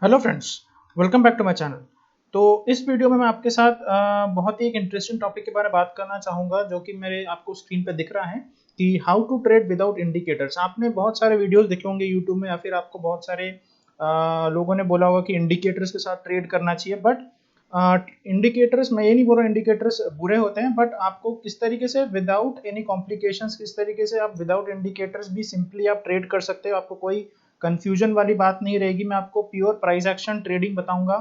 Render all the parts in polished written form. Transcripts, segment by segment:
Hello friends, welcome back to my channel. तो इस video में मैं आपके साथ बहुत ही एक इंटरेस्टिंग टॉपिक के बारे में बात करना चाहूँगा, जो कि मेरे आपको स्क्रीन पे दिख रहा है कि how to trade without indicators. आपने बहुत सारे वीडियोस देखे होंगे यूट्यूब में, या फिर आपको बहुत सारे लोगों ने बोला होगा कि इंडिकेटर्स के साथ ट्रेड करना चाहिए। बट इंडिकेटर्स, मैं ये नहीं बोल रहा इंडिकेटर्स बुरे होते हैं, बट आपको किस तरीके से विदाउट एनी कॉम्प्लिकेशंस, किस तरीके से आप विदाउट इंडिकेटर्स भी सिंपली आप ट्रेड कर सकते हो। आपको कोई कंफ्यूजन वाली बात नहीं रहेगी। मैं आपको प्योर प्राइस एक्शन ट्रेडिंग बताऊंगा,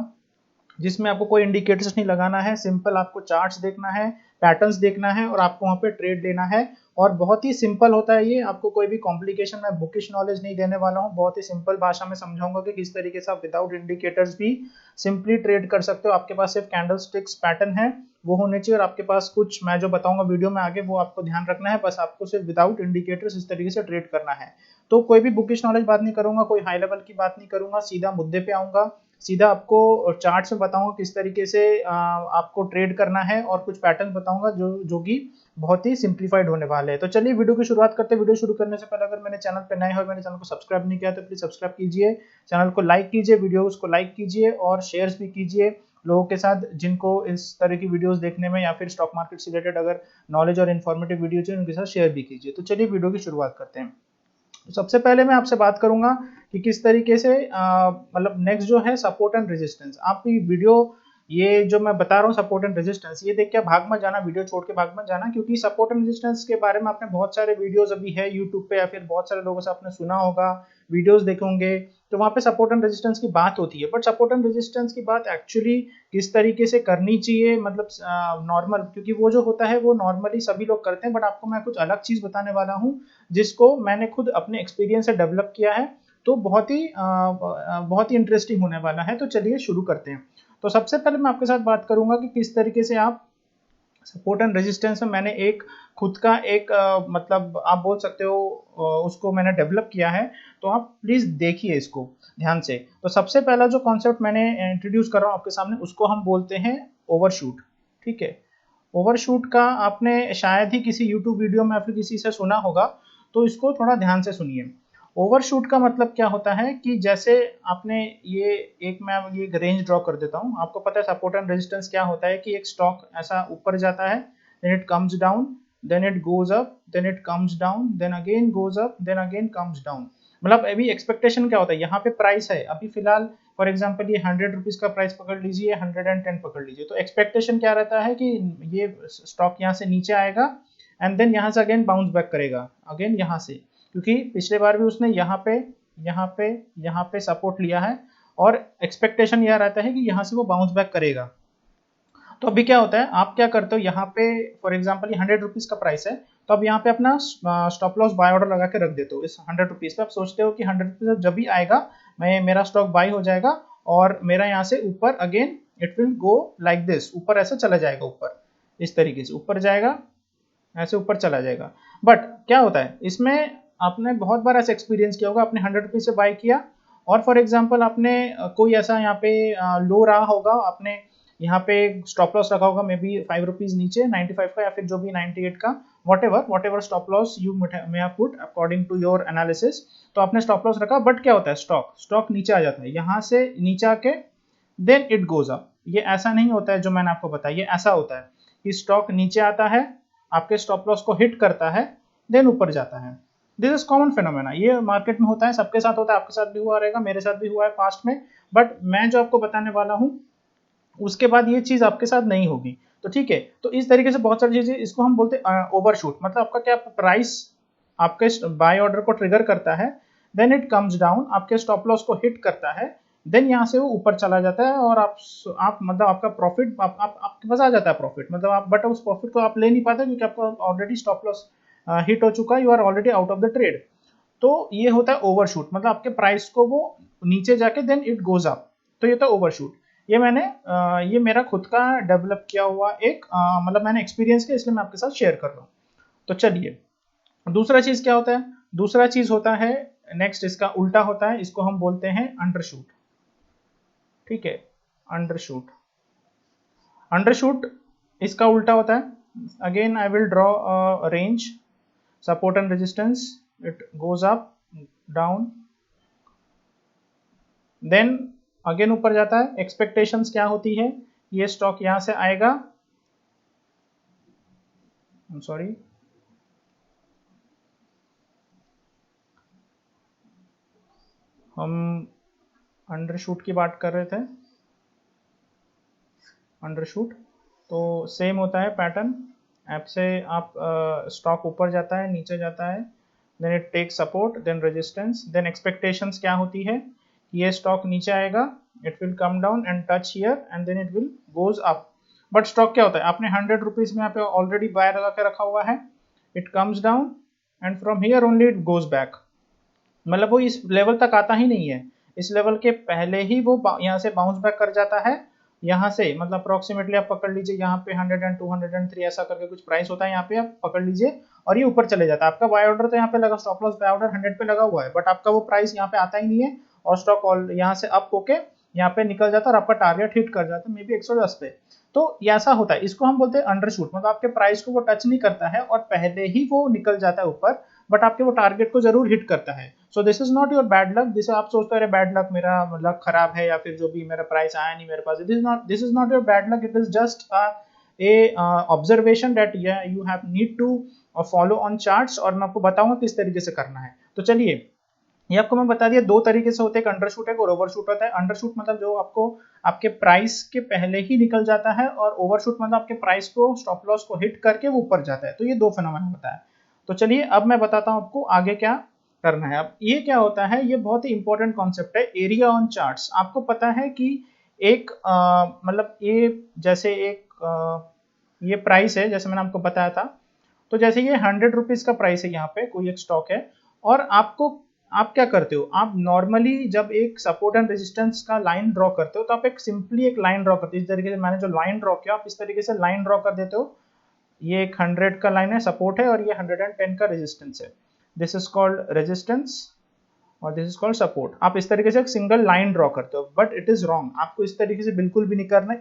जिसमें आपको कोई इंडिकेटर्स नहीं लगाना है। सिंपल आपको चार्ट्स देखना है, पैटर्न्स देखना है और आपको वहां पे ट्रेड लेना है। और बहुत ही सिंपल होता है ये, आपको कोई भी कॉम्प्लिकेशन, मैं बुकिश नॉलेज नहीं देने वाला हूँ। बहुत ही सिंपल भाषा में समझाऊंगा कि किस तरीके से आप विदाउट इंडिकेटर्स भी सिंपली ट्रेड कर सकते हो। आपके पास सिर्फ कैंडल स्टिक्स पैटर्न है, वो होने चाहिए, और आपके पास कुछ मैं जो बताऊंगा वीडियो में आगे, वो आपको ध्यान रखना है। बस आपको सिर्फ विदाउट इंडिकेटर्स इस तरीके से ट्रेड करना है। तो कोई भी बुकिश नॉलेज बात नहीं करूंगा, कोई हाई लेवल की बात नहीं करूंगा, सीधा मुद्दे पे आऊंगा। सीधा आपको चार्ट्स में बताऊंगा किस तरीके से आपको ट्रेड करना है, और कुछ पैटर्न बताऊंगा जो कि बहुत ही सिंप्लीफाइड होने वाले हैं। तो चलिए वीडियो की शुरुआत करते हैं। वीडियो शुरू करने से पहले अगर मैंने चैनल पे नए हो, मैंने चैनल को सब्सक्राइब नहीं किया तो प्लीज सब्सक्राइब कीजिए, चैनल को लाइक कीजिए, वीडियोस को लाइक कीजिए और शेयर्स भी कीजिए लोगों के साथ जिनको इस तरह की वीडियोस देखने में, या फिर स्टॉक मार्केट से रिलेटेड अगर नॉलेज और इन्फॉर्मेटिव वीडियोज है उनके साथ शेयर भी कीजिए। तो चलिए वीडियो की शुरुआत करते हैं। तो सबसे पहले मैं आपसे बात करूंगा कि किस तरीके से मतलब नेक्स्ट जो है सपोर्ट एंड रेजिस्टेंस। आप ये वीडियो, ये जो मैं बता रहा हूँ सपोर्ट एंड रेजिस्टेंस, ये देख के भाग मत जाना, वीडियो छोड़ के भाग मत जाना, क्योंकि सपोर्ट एंड रेजिस्टेंस के बारे में आपने बहुत सारे वीडियोस अभी है यूट्यूब पे, या फिर बहुत सारे लोगों से आपने सुना होगा, वीडियोस देखे होंगे, तो वहाँ पे सपोर्ट एंड रेजिस्टेंस की बात होती है। बट सपोर्ट एंड रेजिस्टेंस की बात एक्चुअली किस तरीके से करनी चाहिए, मतलब नॉर्मल, क्योंकि वो जो होता है वो नॉर्मली सभी लोग करते हैं, बट आपको मैं कुछ अलग चीज बताने वाला हूँ जिसको मैंने खुद अपने एक्सपीरियंस से डेवलप किया है। तो बहुत ही इंटरेस्टिंग होने वाला है। तो चलिए शुरू करते हैं। तो सबसे पहले मैं आपके साथ बात करूंगा कि किस तरीके से आप सपोर्ट एंड रेजिस्टेंस में, मैंने एक खुद का एक मतलब आप बोल सकते हो उसको मैंने डेवलप किया है। तो आप प्लीज देखिए इसको ध्यान से। तो सबसे पहला जो कॉन्सेप्ट मैंने इंट्रोड्यूस कर रहा हूँ आपके सामने, उसको हम बोलते हैं ओवरशूट। ठीक है, ओवरशूट का आपने शायद ही किसी यूट्यूब वीडियो में या फिर किसी से सुना होगा, तो इसको थोड़ा ध्यान से सुनिए। ओवरशूट का मतलब क्या होता है कि जैसे आपने ये मैं ये एक रेंज ड्रॉ कर देता हूँ। आपको पता है सपोर्ट एंड रेजिस्टेंस क्या होता है, कि एक स्टॉक ऐसा ऊपर जाता है, then it comes down, then it goes up, then it comes down, then again goes up, then again comes down. मतलब अभी एक्सपेक्टेशन क्या होता है, यहाँ पे प्राइस है अभी फिलहाल, फॉर एग्जाम्पल ये 100 रुपीज का प्राइस पकड़ लीजिए, 110 पकड़ लीजिए। तो एक्सपेक्टेशन क्या रहता है कि ये स्टॉक यहाँ से नीचे आएगा, एंड देन यहाँ से अगेन बाउंस बैक करेगा, अगेन यहाँ से, क्योंकि पिछले बार भी उसने यहाँ पे यहाँ पे सपोर्ट लिया है, और एक्सपेक्टेशन यह रहता है कि यहाँ से वो बाउंस बैक करेगा। तो अभी क्या होता है, आप क्या करते हो, यहाँ पे फॉर एग्जाम्पल ये 100 रुपीज का प्राइस है, तो अब यहाँ पे अपना स्टॉप लॉस बाय ऑर्डर लगा के रख देते हो इस 100 रुपीज पे। आप सोचते हो कि 100 रुपीज जब भी आएगा मेरा स्टॉक बाय हो जाएगा, और मेरा यहाँ से ऊपर again it will go like this, ऊपर ऐसे चला जाएगा, ऊपर इस तरीके से ऊपर जाएगा, ऐसे ऊपर चला जाएगा। बट क्या होता है इसमें, आपने बहुत बार ऐसा एक्सपीरियंस किया होगा, आपने 100 रुपीज से बाय किया, और फॉर एग्जाम्पल आपने कोई ऐसा यहाँ पे लो रहा होगा, आपने यहाँ पे स्टॉप लॉस रखा होगा मे बी 5 रुपीज नीचे, 95 का या फिर जो भी 98 का, whatever stop loss you may have put according to your analysis. तो आपने स्टॉप लॉस रखा, बट क्या होता है, स्टॉक नीचे आ जाता है, यहाँ से नीचे आके देन इट गोज अप। ये ऐसा नहीं होता है जो मैंने आपको बताया, ये ऐसा होता है कि स्टॉक नीचे आता है, आपके स्टॉप लॉस को हिट करता है, देन ऊपर जाता है। दिस इज कॉमन फिनोमेना, ये मार्केट में होता है, सबके साथ होता है, आपके साथ भी हुआ रहेगा, मेरे साथ भी हुआ है पास्ट में। बट मैं जो आपको बताने वाला हूँ उसके बाद ये चीज आपके साथ नहीं होगी। तो ठीक है, तो इस तरीके से बहुत सारी चीजें, इसको हम बोलते हैं ओवरशूट। मतलब आपका क्या, प्राइस आपके बाय ऑर्डर को ट्रिगर करता है, देन इट कम्स डाउन, आपके स्टॉप लॉस को हिट करता है, देन यहाँ से वो ऊपर चला जाता है, और आप मतलब आपका प्रॉफिट आपके पास आ जाता है प्रॉफिट, मतलब आप, बट उस प्रॉफिट को आप ले नहीं पाते क्योंकि आपका ऑलरेडी स्टॉप लॉस हिट हो चुका है, you are already out of the trade. तो ये होता है ओवरशूट, मतलब आपके प्राइस को वो नीचे जाके देन इट गोज अप, तो ये तो ओवरशूट। ये मैंने ये मेरा खुद का डेवलप किया हुआ एक मतलब मैंने एक्सपीरियंस किया, इसलिए मैं आपके साथ शेयर कर रहा हूँ। तो चलिए, दूसरा चीज क्या होता है, दूसरा चीज होता है, नेक्स्ट इसका उल्टा होता है, इसको हम बोलते हैं अंडरशूट। ठीक है, अंडरशूट, अंडरशूट इसका उल्टा होता है। Again I will draw range, support and resistance, it goes up down, then again ऊपर जाता है। एक्सपेक्टेशंस क्या होती है, ये स्टॉक यहां से आएगा, सॉरी हम अंडरशूट की बात कर रहे थे, अंडरशूट। तो सेम होता है पैटर्न, ऐप से आप स्टॉक ऊपर जाता है, नीचे जाता है, then it take support, then resistance, then expectations क्या होती है, ये स्टॉक नीचे आएगा, it will come down and touch here and then it will goes up. But stock क्या होता है, आपने 100 रुपीज में यहाँ पे ऑलरेडी बाय लगा के रखा हुआ है, it comes down and from here only it goes back, मतलब वो इस लेवल तक आता ही नहीं है, इस लेवल के पहले ही वो यहाँ से बाउंस बैक कर जाता है। यहाँ से मतलब अप्रोक्सीमेटली आप पकड़ लीजिए, यहाँ पे 100 एंड 200 एंड 3 ऐसा करके कुछ प्राइस होता है, यहाँ पे आप पकड़ लीजिए और ये ऊपर चले जाता है। आपका बाय ऑर्डर तो यहाँ पे लगा, स्टॉप लॉस बाय ऑर्डर 100 पे लगा हुआ है, बट आपका वो प्राइस यहाँ पे आता ही नहीं है और स्टॉक यहाँ से अप होके यहाँ पे निकल जाता है और आपका टारगेट हिट कर जाता है मे बी 110 पे। तो ऐसा होता है, इसको हम बोलते हैं अंडरशूट, मतलब आपके प्राइस को वो टच नहीं करता है और पहले ही वो निकल जाता है ऊपर, बट आपके वो टारगेट को जरूर हिट करता है। So this is not your bad luck, जिसे आप सोचते हैं बैड लक, मेरा लक खराब है या फिर जो भी मेरा प्राइस आया नहीं मेरे पास, this is not your bad luck, it is just a observation that you have need to follow on charts, और मैं आपको बताऊंगा किस तरीके से करना है। तो चलिए, ये आपको मैं बता दिया, दो तरीके से होते हैं, एक अंडरशूट है और ओवरशूट होता है। अंडरशूट मतलब जो आपको आपके प्राइस के पहले ही निकल जाता है, और ओवरशूट मतलब आपके प्राइस को, स्टॉप लॉस को हिट करके वो ऊपर जाता है। तो ये दो फिनोमेना होता है। तो चलिए अब मैं बताता हूं आपको आगे क्या करना है। अब ये क्या होता है, ये बहुत ही इंपॉर्टेंट कॉन्सेप्ट है, एरिया ऑन चार्ट्स। आपको पता है कि एक मतलब ये जैसे एक ये प्राइस है, जैसे मैंने आपको बताया था, तो जैसे ये 100 रुपीज का प्राइस है, यहाँ पे कोई एक स्टॉक है, और आप क्या करते हो, आप नॉर्मली जब एक सपोर्ट एंड रेजिस्टेंस का लाइन ड्रॉ करते हो तो आप सिंपली एक लाइन ड्रॉ करते हो, इस तरीके से मैंने जो लाइन ड्रॉ किया आप इस तरीके से लाइन ड्रॉ कर देते हो। ये एक 100 का लाइन है सपोर्ट है और ये 110 का रेजिस्टेंस है, दिस इज कॉल्ड रेजिस्टेंस और दिस इज कॉल्ड सपोर्ट। आप इस तरीके से एक सिंगल लाइन ड्रॉ करते हो, बट इट इज रॉन्ग, आपको इस तरीके से बिल्कुल भी नहीं करना है।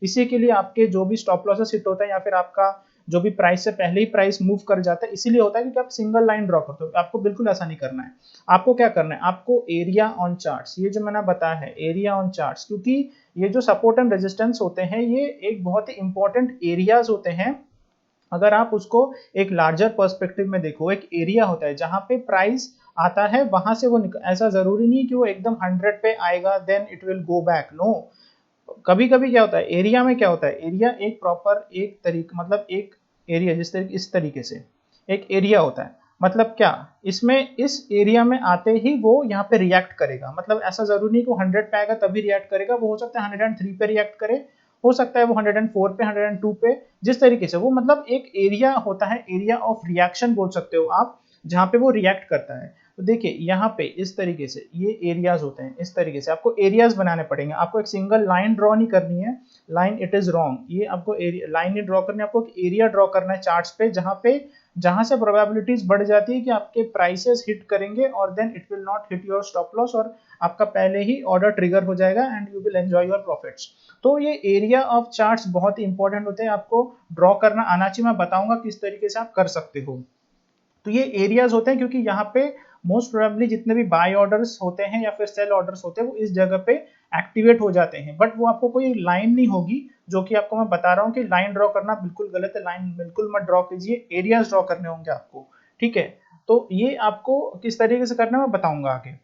इसी के लिए आपके जो भी स्टॉप लॉसेस हिट होता है या फिर आपका जो भी प्राइस से पहले ही प्राइस मूव कर जाता है, इसीलिए होता है क्योंकि आप सिंगल लाइन ड्रॉ करते हो। आपको बिल्कुल ऐसा नहीं करना है। आपको क्या करना है, आपको एरिया ऑन चार्ट्स, ये जो मैंने बताया है एरिया ऑन चार्ट्स, क्योंकि ये जो सपोर्ट एंड रेजिस्टेंस होते हैं ये एक बहुत ही इंपॉर्टेंट एरियाज होते हैं। अगर आप उसको एक लार्जर पर्सपेक्टिव में देखो, एक एरिया होता है जहां पे प्राइस आता है, वहां से वो ऐसा जरूरी नहीं कि वो एकदम 100 पे आएगा then it will go back, no. कभी कभी क्या होता है एरिया में, क्या होता है एरिया एक प्रॉपर एक तरीका, मतलब एक एरिया इस तरीके से एक एरिया होता है, मतलब क्या, इसमें इस एरिया में आते ही वो यहाँ पे रिएक्ट करेगा, मतलब ऐसा जरूरी नहीं कि वो 100 पे आएगा तभी रिएक्ट करेगा, वो हो सकता है 103 पे रिएक्ट करे, हो सकता है वो 104 पे, 102 पे, जिस तरीके से वो, मतलब एक एरिया होता है, एरिया ऑफ रिएक्शन बोल सकते हो आप, जहां पे वो रिएक्ट करता है। तो देखिए यहाँ पे इस तरीके से ये एरियाज होते हैं, इस तरीके से आपको एरियाज बनाने पड़ेंगे, आपको एक सिंगल लाइन ड्रॉ नहीं करनी है, लाइन इट इज रॉन्ग, ये आपको लाइन नहीं ड्रॉ करनी है, आपको एक एरिया ड्रॉ करना है चार्ट्स पे, जहां से प्रोबेबिलिटीज बढ़ जाती है कि आपके प्राइसेस हिट करेंगे और then it will not hit your stop loss, और आपका पहले ही ऑर्डर ट्रिगर हो जाएगा and you will enjoy your profits. तो ये एरिया ऑफ चार्ट्स बहुत ही इंपॉर्टेंट होते हैं, आपको ड्रॉ करना आना चाहिए, मैं बताऊंगा किस तरीके से आप कर सकते हो। तो ये एरियाज होते हैं क्योंकि यहाँ पे मोस्ट प्रोबेबली जितने भी बाय ऑर्डर्स होते हैं या फिर सेल ऑर्डर्स होते हैं वो इस जगह पे एक्टिवेट हो जाते हैं, बट वो आपको कोई लाइन नहीं होगी, जो कि आपको मैं बता रहा हूँ कि लाइन ड्रॉ करना बिल्कुल गलत है, लाइन बिल्कुल मत ड्रॉ कीजिए, एरियाज ड्रॉ करने होंगे आपको, ठीक है। तो ये आपको किस तरीके से करना है मैं बताऊंगा आगे।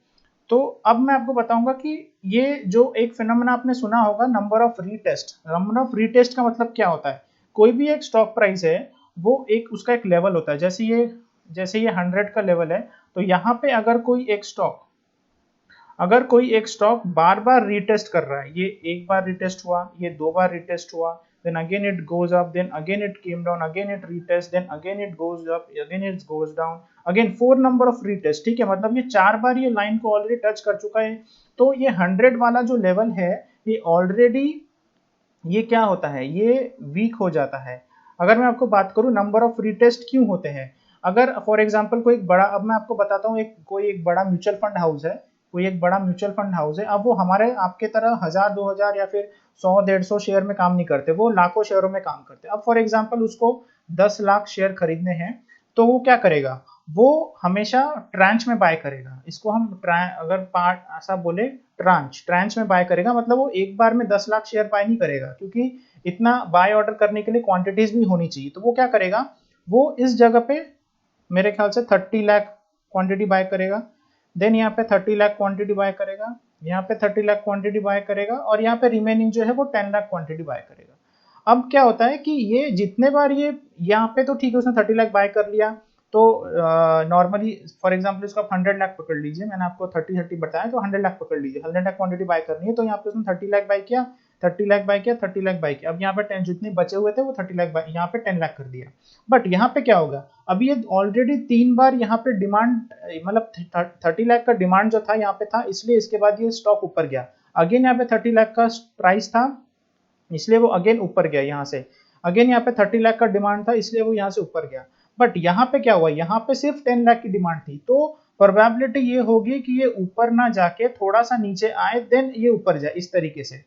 तो अब मैं आपको बताऊंगा कि ये जो एक फिनोमेना आपने सुना होगा, number of retest. Number of retest का मतलब क्या होता है, कोई भी एक स्टॉक प्राइस है वो एक उसका एक लेवल होता है, जैसे ये 100 का लेवल है, तो यहाँ पे अगर कोई एक स्टॉक बार बार रीटेस्ट कर रहा है, ये एक बार रीटेस्ट हुआ, ये दो बार रीटेस्ट हुआ, then again it goes up, then again it came down, again it retest, then again it goes up, again it goes down, again 4 number of retest, ठीक है, मतलब ये 4 बार ये लाइन को ऑलरेडी टच कर चुका है। तो ये 100 वाला जो लेवल है ये ऑलरेडी, ये क्या होता है, ये वीक हो जाता है। अगर मैं आपको बात करूं नंबर ऑफ रीटेस्ट क्यों होते हैं, अगर फॉर एग्जांपल कोई एक बड़ा, अब मैं आपको बताता हूँ, कोई एक बड़ा म्यूचुअल फंड हाउस है, कोई एक बड़ा म्यूचुअल फंड हाउस है, अब वो हमारे आपके तरह 1000 2000 या फिर 100 150 शेयर में काम नहीं करते, वो लाखों शेयरों में काम करते हैं। अब फॉर एग्जांपल उसको 10 लाख शेयर खरीदने हैं, तो वो क्या करेगा, वो हमेशा ट्रांच में बाय करेगा। इसको हम अगर पार्ट ऐसा बोले ट्रांच में बाय करेगा, मतलब वो एक बार में 10 लाख शेयर बाय नहीं करेगा, क्योंकि इतना बाय ऑर्डर करने के लिए क्वांटिटीज भी होनी चाहिए। तो वो क्या करेगा, वो इस जगह पे मेरे ख्याल से 30 लाख क्वांटिटी बाय करेगा, देन यहाँ पे 30 लाख क्वांटिटी बाय करेगा, यहाँ पे 30 लाख क्वांटिटी बाय करेगा, और यहाँ पे रिमेनिंग जो है वो 10 लाख क्वांटिटी बाय करेगा। अब क्या होता है कि ये जितने बार ये यहाँ पे तो ठीक है उसने 30 लाख बाय कर लिया, तो नॉर्मली फॉर एग्जांपल इसको आप 100 लाख पकड़ लीजिए, मैंने आपको 30 बताया, तो 100 लाख पकड़ लीजिए, 100 लाख क्वांटिटी बाय करनी है, तो यहाँ पे उसने 30 लाख बाय किया, 30 लाख बाय किया, 30 लाख बाय किया। अब यहाँ पे 10 जितने बचे हुए थे वो 30 लाख बाय, यहाँ पे 10 लाख कर दिया। बट यहाँ पे क्या होगा, अब ये ऑलरेडी 3 बार यहाँ पे डिमांड, मतलब 30 लाख का डिमांड जो था यहाँ पे था, इसलिए इसके बाद ये स्टॉक ऊपर गया। अगेन यहाँ पे 30 लाख का प्राइस था, इसलिए वो अगेन ऊपर गया यहाँ से। अगेन यहाँ पे 30 लाख का डिमांड था, इसलिए वो यहाँ से ऊपर गया। बट यहाँ पे क्या हुआ, यहाँ पे सिर्फ 10 लाख की डिमांड थी, तो प्रोबेबिलिटी ये होगी कि ये ऊपर ना जाके थोड़ा सा नीचे आए, देन ये ऊपर जाए इस तरीके से।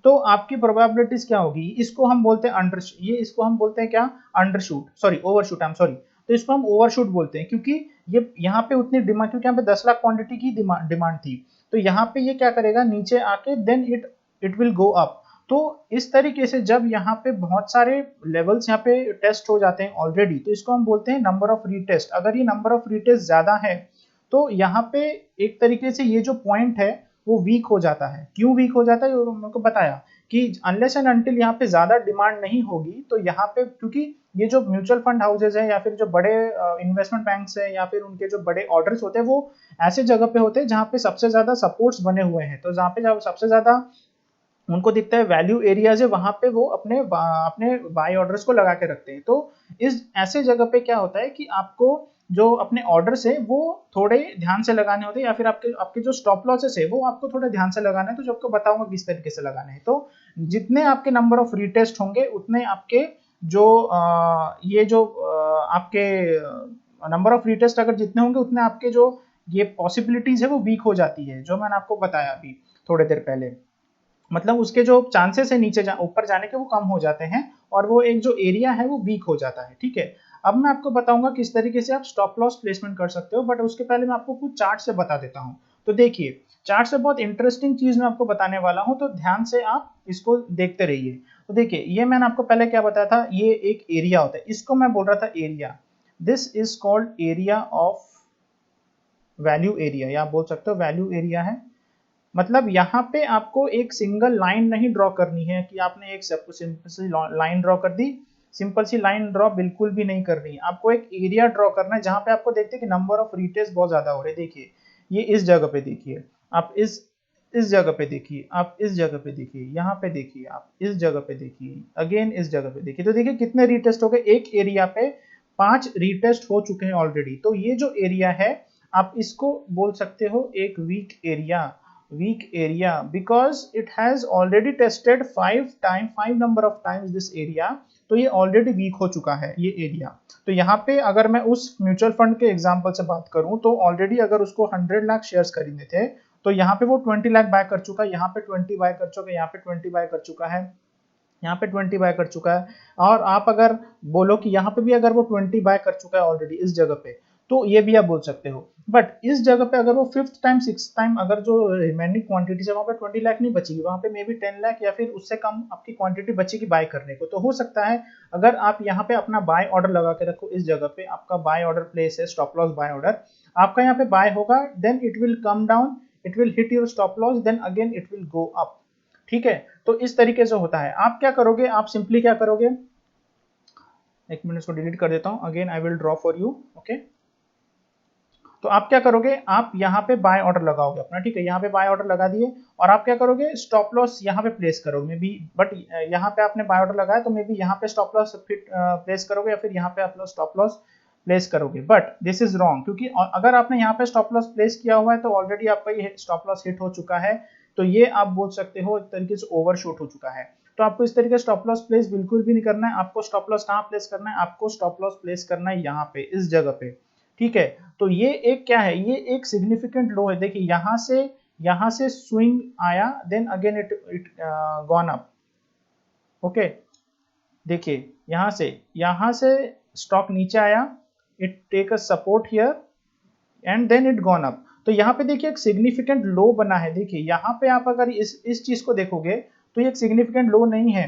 तो आपकी प्रोबेबिलिटीज क्या होगी, इसको हम बोलते हैं इसको हम बोलते हैं क्या, undershoot, sorry overshoot, I am sorry. तो इसको हम ओवरशूट बोलते हैं, क्योंकि ये यहाँ पे उतनी डिमांड, क्योंकि यहाँ पे 10 लाख क्वांटिटी की डिमांड थी, तो यहाँ पे ये क्या करेगा, नीचे आके then it will go up. तो इस तरीके से जब यहाँ पे बहुत सारे लेवल्स यहाँ पे टेस्ट हो जाते हैं ऑलरेडी, तो इसको हम बोलते हैं नंबर ऑफ रीटेस्ट। अगर ये नंबर ऑफ रीटेस्ट ज्यादा है, तो यहाँ पे एक तरीके से ये जो पॉइंट है वो वीक हो जाता है। क्यों वीक हो जाता है, उनको बताया कि अनलेस एंड अनटिल यहाँ पे ज्यादा डिमांड नहीं होगी, तो यहाँ पे क्योंकि ये जो म्यूचुअल फंड हाउसेज है या फिर जो बड़े इन्वेस्टमेंट बैंक्स है या फिर उनके जो बड़े ऑर्डर्स होते हैं, वो ऐसे जगह पे होते हैं जहाँ पे सबसे ज्यादा सपोर्ट्स बने हुए हैं। तो जहाँ पे जब सबसे ज्यादा उनको दिखता है वैल्यू एरियाज है, वहां पे वो अपने बाय ऑर्डर्स को लगा के रखते हैं। तो इस ऐसे जगह पे क्या होता है कि आपको जो अपने ऑर्डर्स है वो थोड़े ध्यान से लगाने होते हैं, या फिर आपके आपके जो स्टॉप लॉसेस है वो आपको थोड़े ध्यान से लगाना है। तो जो आपको बताऊंगा किस तरीके से लगाने हैं। तो जितने आपके नंबर ऑफ रीटेस्ट होंगे, उतने आपके जो ये जो आपके नंबर ऑफ रीटेस्ट अगर जितने होंगे, उतने आपके जो ये पॉसिबिलिटीज है वो वीक हो जाती है, जो मैंने आपको बताया अभी थोड़ी देर पहले। मतलब उसके जो चांसेस है नीचे ऊपर जाने के वो कम हो जाते हैं, और वो एक जो एरिया है वो वीक हो जाता है। ठीक है, अब मैं आपको बताऊंगा किस तरीके से आप स्टॉप लॉस प्लेसमेंट कर सकते हो, बट उसके पहले मैं आपको कुछ चार्ट से बता देता हूं। तो देखिए, चार्ट से बहुत इंटरेस्टिंग चीज मैं आपको बताने वाला हूं, तो ध्यान से आप इसको देखते रहिए। तो देखिए, ये मैंने आपको पहले क्या बताया था, ये एक एरिया होता है, इसको मैं बोल रहा था area. This is called area of value area, या आप बोल सकते हो वैल्यू एरिया है। मतलब यहाँ पे आपको एक सिंगल लाइन नहीं ड्रॉ करनी है कि आपने एक सिंपल सी लाइन ड्रॉ कर दी। सिंपल सी लाइन ड्रॉ बिल्कुल भी नहीं करनी है, आपको एक एरिया ड्रॉ करना है जहां पे आपको देखते हैं कि नंबर ऑफ रिटेल्स बहुत ज्यादा हो रहे हैं। देखिए, ये इस जगह पे देखिए, आप इस जगह पे देखिए, आप इस जगह पे देखिए, यहाँ पे देखिए, आप इस जगह पे देखिए, अगेन इस जगह पे देखिए। तो देखिए कितने रीटेस्ट हो गए, एक एरिया पे 5 रीटेस्ट हो चुके हैं ऑलरेडी। तो ये जो एरिया है, आप इसको बोल सकते हो एक weak area, because it has already tested 5 number of times this area। तो ये ऑलरेडी वीक हो चुका है ये एरिया। तो यहाँ पे अगर मैं उस म्यूचुअल फंड के एग्जांपल से बात करूं, तो ऑलरेडी अगर उसको 100 लाख शेयर्स खरीदने थे, तो यहाँ पे वो 20 लाख बाय कर चुका है, यहाँ पे 20 बाय कर चुका है, यहाँ पे 20 बाय कर चुका है, यहाँ पे 20 बाय कर चुका है। और आप अगर बोलो कि यहाँ पे भी अगर वो 20 बाय कर चुका है ऑलरेडी इस जगह पे, तो ये भी आप बोल सकते हो। बट इस जगह पे अगर वो 5th टाइम 6th टाइम अगर जो रिमेनिंग क्वांटिटी है वहां पे 20 लाख नहीं बचेगी, वहां पे मे बी 10 लाख या फिर उससे कम आपकी क्वांटिटी बचेगी बाय करने को। तो हो सकता है अगर आप यहाँ पे अपना बाय ऑर्डर लगा के रखो, इस जगह पे आपका बाय ऑर्डर प्लेस है, स्टॉप लॉस बाय ऑर्डर आपका यहाँ पे बाय होगा, then it will come down, it will hit your stop loss, then again it will go up. ठीक है, तो इस तरीके से होता है। आप क्या करोगे, आप सिंपली क्या करोगे, एक मिनट इसको डिलीट कर देता हूं, again I will draw for you. Okay, तो आप क्या करोगे, आप यहाँ पे बाय ऑर्डर लगाओगे अपना। ठीक है, यहाँ पे बाय ऑर्डर लगा दिए, और आप क्या करोगे, स्टॉप लॉस यहाँ पे प्लेस करोगे मे बी। बट यहाँ पे आपने बाय ऑर्डर लगाया तो मे बी यहाँ पे स्टॉप लॉस प्लेस करोगे, या फिर यहाँ पे आप स्टॉप लॉस प्लेस करोगे। बट दिस इज रॉन्ग, क्योंकि अगर आपने यहाँ पे स्टॉप लॉस प्लेस किया हुआ है तो ऑलरेडी आपका ये स्टॉप लॉस हिट हो चुका है। तो ये आप बोल सकते हो एक तरीके से ओवरशूट हो चुका है। तो आपको इस तरीके से स्टॉप लॉस प्लेस बिल्कुल भी नहीं करना है। आपको स्टॉप लॉस कहाँ प्लेस करना है, आपको स्टॉप लॉस प्लेस करना है यहाँ पे, इस जगह पे। ठीक है, तो ये एक क्या है, ये एक सिग्निफिकेंट लो है। देखिए यहाँ से स्विंग आया, then again it gone up. Okay, देखिए यहाँ से स्टॉक नीचे आया, it take a support here and then it gone up. तो यहाँ पे देखिए एक सिग्निफिकेंट लो बना है। देखिए यहाँ पे आप अगर इस चीज को देखोगे तो ये एक सिग्निफिकेंट लो नहीं है।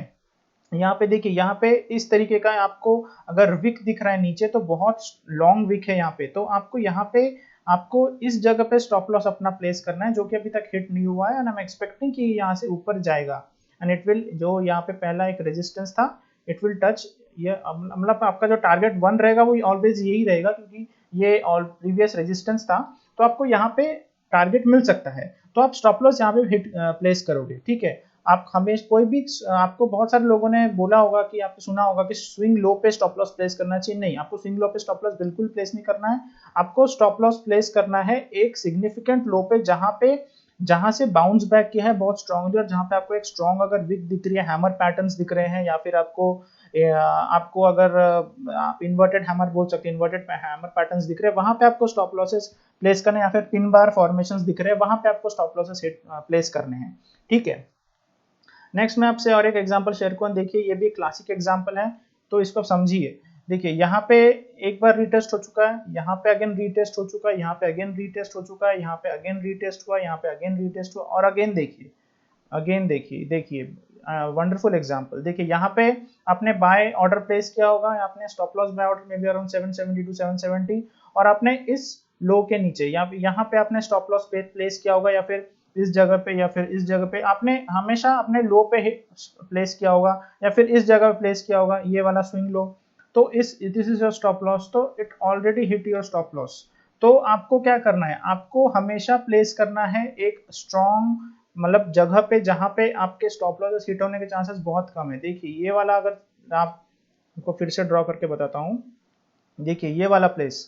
यहाँ पे देखिए, यहाँ पे इस तरीके का आपको अगर विक दिख रहा है नीचे तो बहुत लॉन्ग विक है यहाँ पे। तो आपको यहाँ पे आपको इस जगह पे स्टॉप लॉस अपना प्लेस करना है, जो कि अभी तक हिट नहीं हुआ है एंड आई एम एक्सपेक्टिंग कि यहाँ से ऊपर जाएगा एंड इट विल, जो यहाँ पे पहला एक रेजिस्टेंस था इट विल टच ये, मतलब आपका जो टारगेट 1 रहेगा वो ऑलवेज यही रहेगा, क्योंकि ये ऑल प्रीवियस रेजिस्टेंस था। तो आपको यहाँ पे टारगेट मिल सकता है, तो आप स्टॉप लॉस यहाँ पे हिट प्लेस करोगे। ठीक है, आप हमेशा कोई भी, आपको बहुत सारे लोगों ने बोला होगा कि आपने सुना होगा कि स्विंग लो पे स्टॉप लॉस प्लेस करना चाहिए। नहीं, आपको स्विंग लो पे स्टॉप लॉस बिल्कुल प्लेस नहीं करना है। आपको स्टॉप लॉस प्लेस करना है एक सिग्निफिकेंट लो पे, जहां से बाउंस बैक किया है बहुत स्ट्रांगली, और जहां पे आपको एक स्ट्रांग अगर विक दिख रही है, हैमर पैटर्न्स दिख रहे हैं, या फिर आपको अगर आप इन्वर्टेड हैमर बोल सकते हैं, इन्वर्टेड हैमर पैटर्न्स दिख रहे हैं, वहां पे आपको स्टॉप लॉसेस प्लेस करने, या फिर पिन बार फॉर्मेशंस दिख रहे हैं, वहां पे आपको स्टॉप लॉसेस प्लेस करने हैं। ठीक है, नेक्स्ट मैं आपसे और एक एग्जांपल शेयर करूं। देखिए ये भी एक क्लासिक एग्जांपल है, तो इसको समझिए। देखिए यहाँ पे एक बार रीटेस्ट हो चुका है, यहाँ पे अगेन रीटेस्ट हो चुका है, यहाँ पे अगेन रीटेस्ट हो चुका है, यहाँ पे अगेन रीटेस्ट हुआ, यहाँ पे अगेन रीटेस्ट हुआ, और अगेन देखिए वंडरफुल एग्जांपल। देखिए यहाँ पे आपने बाय ऑर्डर प्लेस किया होगा, आपने स्टॉप लॉस बाय ऑर्डर में भी अराउंड 770 टू 770, और आपने इस लो के नीचे यहाँ पे आपने स्टॉप लॉस प्लेस किया होगा, या फिर इस जगह पे, या फिर इस जगह पे आपने हमेशा अपने लो पे प्लेस किया होगा, या फिर इस जगह पे प्लेस किया होगा, ये वाला स्विंग लो। तो this is your stop loss, तो it already hit your stop loss. तो आपको क्या करना है, आपको हमेशा प्लेस करना है एक स्ट्रॉन्ग, मतलब जगह पे जहां पे आपके स्टॉप लॉसेस हिट होने के चांसेस बहुत कम है। देखिए ये वाला, अगर आपको फिर से ड्रॉ करके बताता हूँ, देखिए ये वाला प्लेस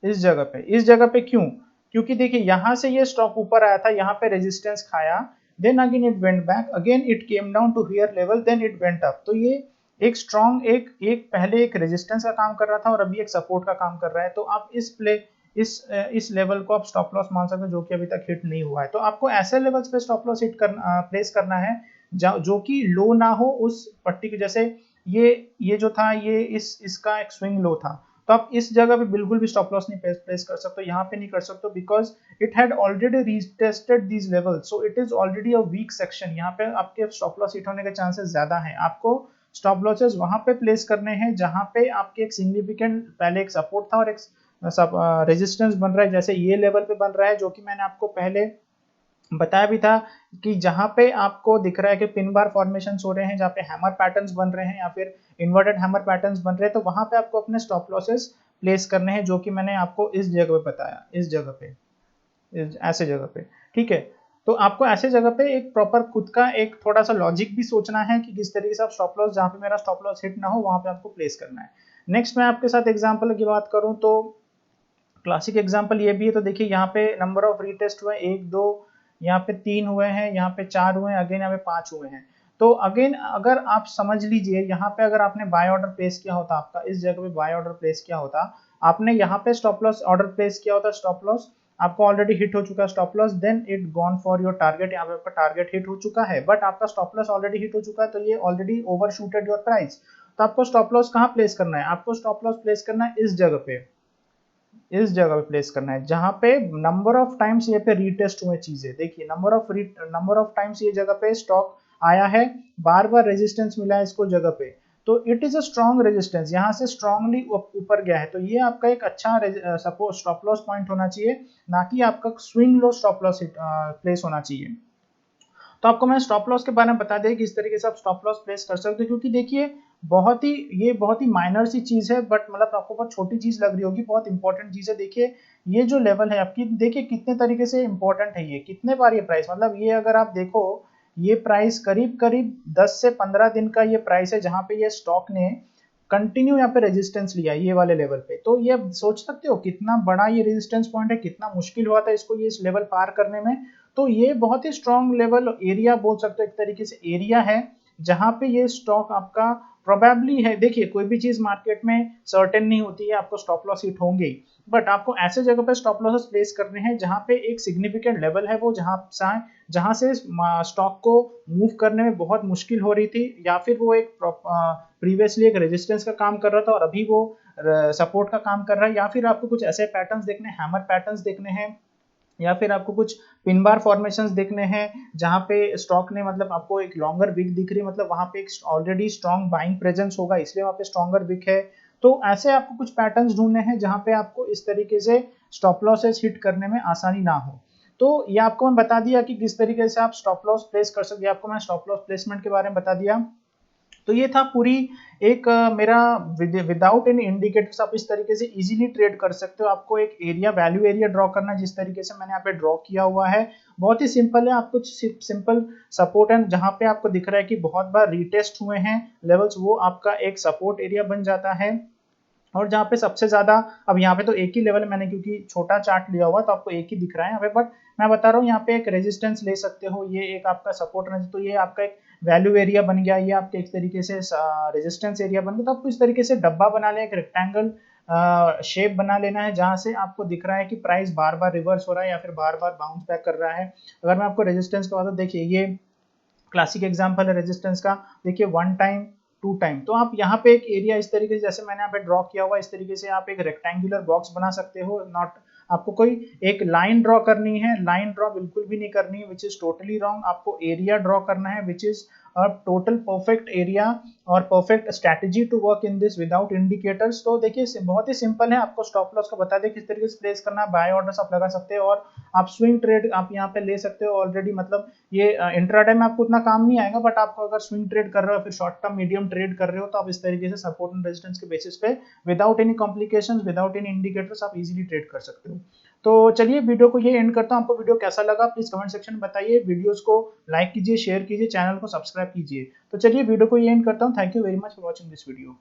इस जगह पे क्यों, क्योंकि देखिए यहां से ये स्टॉक ऊपर आया था, यहाँ पे रेजिस्टेंस खाया, then again it went back, again it came down to here level, then it went up. तो ये एक स्ट्रॉन्ग एक पहले एक रेजिस्टेंस का काम कर रहा था और अभी एक सपोर्ट का काम कर रहा है। तो आप इस लेवल को आप स्टॉप लॉस मान सकते हो, जो कि अभी तक हिट नहीं हुआ है। तो आपको ऐसे लेवल्स पे स्टॉप लॉस प्लेस करना है जो कि लो ना हो उस पट्टी के, जैसे ये जो था, ये इसका एक स्विंग लो था, तो आप इस जगह पे बिल्कुल भी स्टॉप लॉस नहीं प्लेस कर सकते, यहाँ पे नहीं कर सकते, because it had already retested these level, so it is already a weak section. यहाँ पे आपके स्टॉप लॉस हिट होने के चांसेस ज्यादा हैं। आपको स्टॉप लॉसेस वहां पे प्लेस करने हैं जहां पे आपके एक सिग्निफिकेंट पहले एक सपोर्ट था और एक रेजिस्टेंस बन रहा है, जैसे ये लेवल पे बन रहा है, जो कि मैंने आपको पहले बताया भी था कि जहां पे आपको दिख रहा है कि पिन बार फॉर्मेशंस हो रहे हैं, जहां पे हैमर पैटर्न्स बन रहे हैं या फिर इन्वर्टेड हैमर पैटर्न्स बन रहे हैं, तो वहां पे आपको अपने स्टॉप लॉसेस प्लेस करने हैं, जो कि मैंने आपको इस जगह पे बताया, इस जगह पे, ऐसे जगह पे। ठीक है, तो आपको ऐसे जगह पे एक प्रॉपर खुद का एक थोड़ा सा लॉजिक भी सोचना है कि किस तरीके से आप स्टॉप लॉस, जहां पे मेरा स्टॉप लॉस हिट ना हो वहां पे आपको प्लेस करना है। नेक्स्ट मैं आपके साथ एग्जांपल की बात करूं तो क्लासिक एग्जांपल ये भी है। तो देखिए यहाँ पे नंबर ऑफ रीटेस्ट हुए 1 2, यहाँ पे 3 हुए हैं, यहाँ पे 4 हुए हैं, अगेन यहाँ पे 5 हुए हैं। तो अगेन अगर आप समझ लीजिए, यहाँ पे अगर आपने बाय ऑर्डर प्लेस किया होता, आपका इस जगह पे बाय ऑर्डर प्लेस किया होता, आपने यहाँ पे स्टॉप लॉस ऑर्डर प्लेस किया होता, स्टॉप लॉस आपको ऑलरेडी हिट हो चुका है stop loss, then it gone for your target. यहाँ पे आपका टारगेट हिट हो चुका है, बट आपका स्टॉप लॉस ऑलरेडी हिट हो चुका है, तो ये already over shooted your price. तो आपको स्टॉप लॉस कहाँ प्लेस करना है, आपको स्टॉप लॉस प्लेस करना है इस जगह पे, इस जगह पे प्लेस करना है, जहां पे नंबर ऑफ टाइम्स ये पे रीटेस्ट हुए चीजें। देखिए नंबर ऑफ टाइम्स ये जगह पे स्टॉक आया है, बार बार रेजिस्टेंस मिला है इसको जगह पे, तो it is a strong resistance, यहाँ से स्ट्रांगली ऊपर गया है। तो ये आपका एक अच्छा सपोज स्टॉप लॉस पॉइंट होना चाहिए, ना कि आपका swing low stop loss place होना चाहिए। तो आपको मैं स्टॉप लॉस के बारे में बता दें कि इस तरीके से आप स्टॉप लॉस प्लेस कर सकते हो, क्योंकि देखिए ये बहुत ही माइनर सी चीज है, बट मतलब आपको बहुत छोटी चीज लग रही होगी, बहुत इंपॉर्टेंट चीज है। देखिए ये जो लेवल है आपकी, देखिए कितने तरीके से इंपॉर्टेंट है, ये कितने बार ये प्राइस, मतलब ये अगर आप देखो, ये प्राइस करीब करीब 10 से 15 दिन का ये प्राइस है, जहां पे ये स्टॉक ने कंटिन्यू यहाँ पे रेजिस्टेंस लिया ये वाले लेवल पे। तो ये सोच सकते हो कितना बड़ा ये रेजिस्टेंस पॉइंट है, कितना मुश्किल हुआ था इसको ये इस लेवल पार करने में। तो ये बहुत ही स्ट्रॉन्ग लेवल एरिया बोल सकते हो, एक तरीके से एरिया है जहां पे ये स्टॉक आपका प्रोबेबली है। देखिए कोई भी चीज मार्केट में सर्टेन नहीं होती है, आपको स्टॉप लॉस हिट होंगे, बट आपको ऐसे जगह पे स्टॉप लॉसेस प्लेस करने हैं जहां पे एक सिग्निफिकेंट लेवल है, वो जहां से स्टॉक को मूव करने में बहुत मुश्किल हो रही थी, या फिर वो एक प्रीवियसली एक रेजिस्टेंस का काम कर रहा था और अभी वो सपोर्ट का काम कर रहा है, या फिर आपको कुछ ऐसे पैटर्न्स देखने, हैमर पैटर्न्स देखने हैं, या फिर आपको कुछ पिन बार फॉर्मेशंस देखने हैं जहां पे स्टॉक ने मतलब आपको एक लॉन्गर विक दिख रही है, मतलब वहां पे एक ऑलरेडी स्ट्रॉन्ग बाइंग प्रेजेंस होगा इसलिए वहां पे स्ट्रॉन्गर विक है। तो ऐसे आपको कुछ पैटर्न्स ढूंढने हैं जहां पे आपको इस तरीके से स्टॉप लॉसेस हिट करने में आसानी ना हो। तो ये आपको मैं बता दिया कि किस तरीके से आप स्टॉप लॉस प्लेस कर सकते हैं, आपको मैं स्टॉप लॉस प्लेसमेंट के बारे में बता दिया। तो ये था पूरी एक मेरा विदाउट एनी इंडिकेटर्स आप इस तरीके से इजीली ट्रेड कर सकते हो। आपको एक एरिया, वैल्यू एरिया ड्रॉ करना, जिस तरीके से मैंने यहाँ पे ड्रॉ किया हुआ है बहुत ही सिंपल है। आपको सिंपल सपोर्ट एंड जहां पे आपको दिख रहा है कि बहुत बार रीटेस्ट हुए हैं लेवल्स, वो आपका एक सपोर्ट एरिया बन जाता है। और जहाँ पे सबसे ज्यादा, अब यहाँ पे तो एक ही लेवल मैंने क्योंकि छोटा चार्ट लिया हुआ तो आपको एक ही दिख रहा है यहाँ पे, बट मैं बता रहा हूँ यहाँ पे एक रेजिस्टेंस ले सकते हो, ये एक आपका सपोर्ट, तो ये आपका एक वैल्यू एरिया बन गया, ये आपके एक तरीके से रेजिस्टेंस एरिया बन गया। तो आपको इस तरीके से डब्बा बना लें, एक रेक्टेंगल शेप बना लेना है जहां से आपको दिख रहा है कि प्राइस बार बार रिवर्स हो रहा है या फिर बार बार बाउंस बैक कर रहा है। अगर मैं आपको रेजिस्टेंस का बताऊं, देखिए ये क्लासिक एग्जांपल है रेजिस्टेंस का, देखिए 1 टाइम 2 टाइम। तो आप यहाँ पे एक एरिया इस तरीके से, जैसे मैंने यहाँ पे ड्रॉ किया हुआ, इस तरीके से आप एक रेक्टेंगुलर बॉक्स बना सकते हो। नॉट आपको कोई एक लाइन ड्रॉ करनी है, लाइन ड्रॉ बिल्कुल भी नहीं करनी है, विच इज टोटली रॉन्ग। आपको एरिया ड्रॉ करना है which is a total perfect area और perfect strategy to work in this without indicators। तो देखिए बहुत ही सिंपल है, आपको स्टॉप लॉस का बता दें किस तरीके से प्लेस करना है, बाय ऑर्डर्स आप लगा सकते हो और आप स्विंग ट्रेड आप यहाँ पे ले सकते हो ऑलरेडी। मतलब ये इंट्राडे में आपको उतना काम नहीं आएगा, बट आपको अगर स्विंग ट्रेड कर रहे हो फिर शॉर्ट टर्म मीडियम ट्रेड कर रहे हो तो आप इस तरीके से सपोर्ट एंड रेजिस्टेंस के बेसिस पे without any complications, without any indicators आप इजीली ट्रेड कर सकते हो। तो चलिए वीडियो को ये एंड करता हूँ। आपको वीडियो कैसा लगा प्लीज कमेंट सेक्शन में बताइए, वीडियोस को लाइक कीजिए, शेयर कीजिए, चैनल को सब्सक्राइब कीजिए। तो चलिए वीडियो को ये एंड करता हूँ। Thank you very much for watching this video.